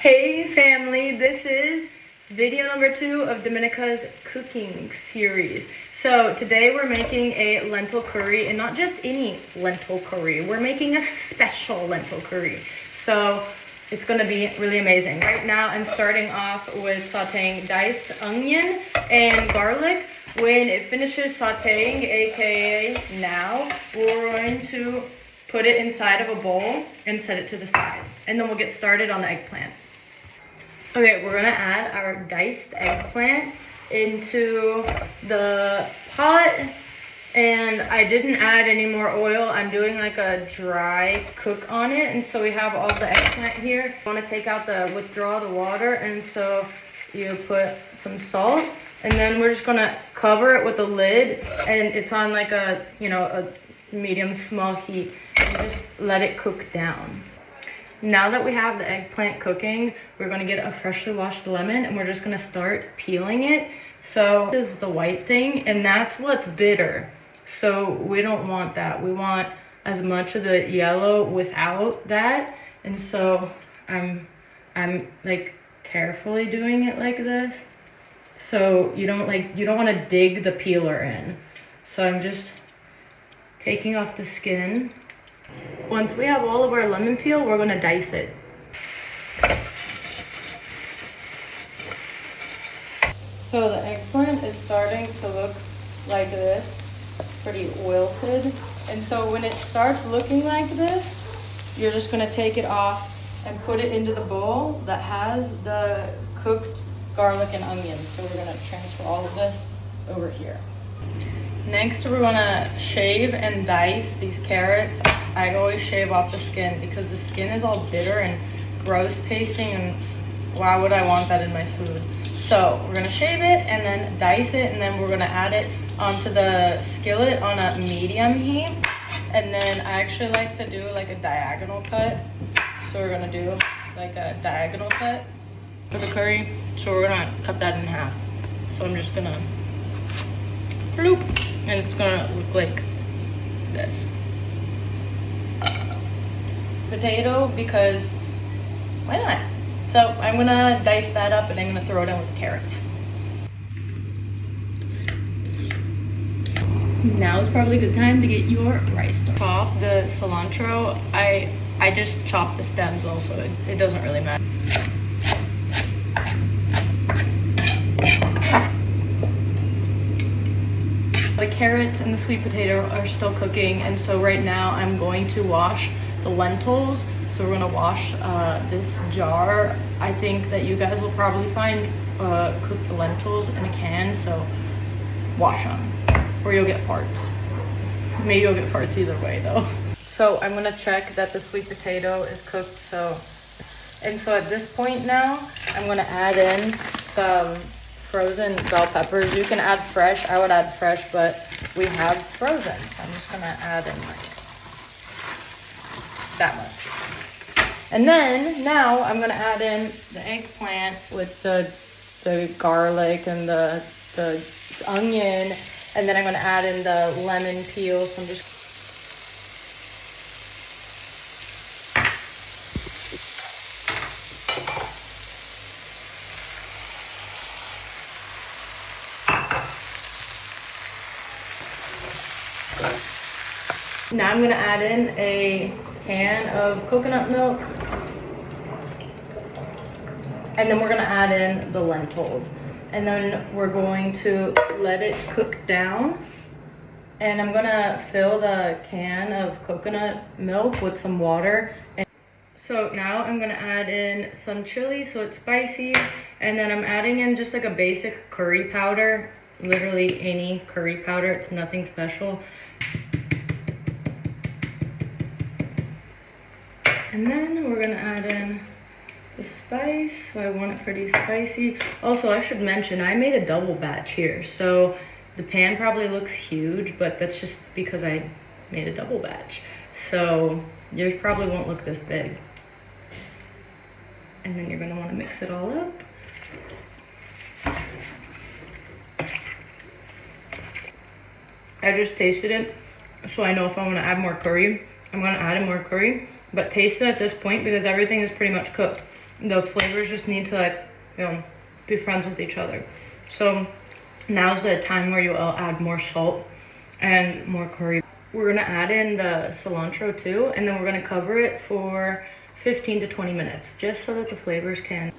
Hey family, this is video number 2 of Dominica's cooking series. So today we're making a lentil curry, and not just any lentil curry. We're making a special lentil curry. So it's gonna be really amazing. Right now I'm starting off with sauteing diced onion and garlic. When it finishes sauteing, aka now, we're going to put it inside of a bowl and set it to the side. And then we'll get started on the eggplant. Okay, we're gonna add our diced eggplant into the pot, and I didn't add any more oil. I'm doing like a dry cook on it, and so we have all the eggplant here. I wanna withdraw the water, and so you put some salt, and then we're just gonna cover it with a lid, and it's on like a medium small heat, and just let it cook down. Now that we have the eggplant cooking, we're gonna get a freshly washed lemon and we're just gonna start peeling it. So this is the white thing, and that's what's bitter. So we don't want that. We want as much of the yellow without that. And so I'm like carefully doing it like this. So you don't wanna dig the peeler in. So I'm just taking off the skin. Once we have all of our lemon peel, we're gonna dice it. So the eggplant is starting to look like this. It's pretty wilted. And so when it starts looking like this, you're just gonna take it off and put it into the bowl that has the cooked garlic and onions. So we're gonna transfer all of this over here. Next, we're gonna shave and dice these carrots. I always shave off the skin because the skin is all bitter and gross tasting, and why would I want that in my food? So we're gonna shave it and then dice it, and then we're gonna add it onto the skillet on a medium heat. And then I actually like to do like a diagonal cut. So we're gonna do like a diagonal cut for the curry. So we're gonna cut that in half. So I'm just gonna bloop, and it's gonna look like this. Potato, because why not? So I'm gonna dice that up and I'm gonna throw it in with the carrots. Now is probably a good time to get your rice started. Chop the cilantro. I just chop the stems also. It doesn't really matter. The carrots and the sweet potato are still cooking, and so right now I'm going to wash the lentils. So we're gonna wash this jar. I think that you guys will probably find cooked lentils in a can, so wash them or you'll get farts. Maybe you'll get farts either way though. So I'm gonna check that the sweet potato is cooked. And so at this point now, I'm gonna add in some frozen bell peppers. You can add fresh. I would add fresh, but we have frozen. So I'm just gonna add in like that much. And then now I'm gonna add in the eggplant with the garlic and the onion, and then I'm gonna add in the lemon peel. So I'm just now I'm gonna add in a can of coconut milk, and then we're gonna add in the lentils, and then we're going to let it cook down. And I'm gonna fill the can of coconut milk with some water. And so now I'm gonna add in some chili so it's spicy, and then I'm adding in just like a basic curry powder, literally any curry powder, it's nothing special. And then we're gonna add in the spice. So I want it pretty spicy. Also, I should mention, I made a double batch here. So the pan probably looks huge, but that's just because I made a double batch. So yours probably won't look this big. And then you're gonna wanna mix it all up. I just tasted it, so I know if I wanna add more curry, I'm gonna add in more curry. But taste it at this point because everything is pretty much cooked. the flavors just need to, like, you know, be friends with each other. So now's the time where you'll add more salt and more curry. We're gonna add in the cilantro too, and then we're gonna cover it for 15 to 20 minutes, just so that the flavors can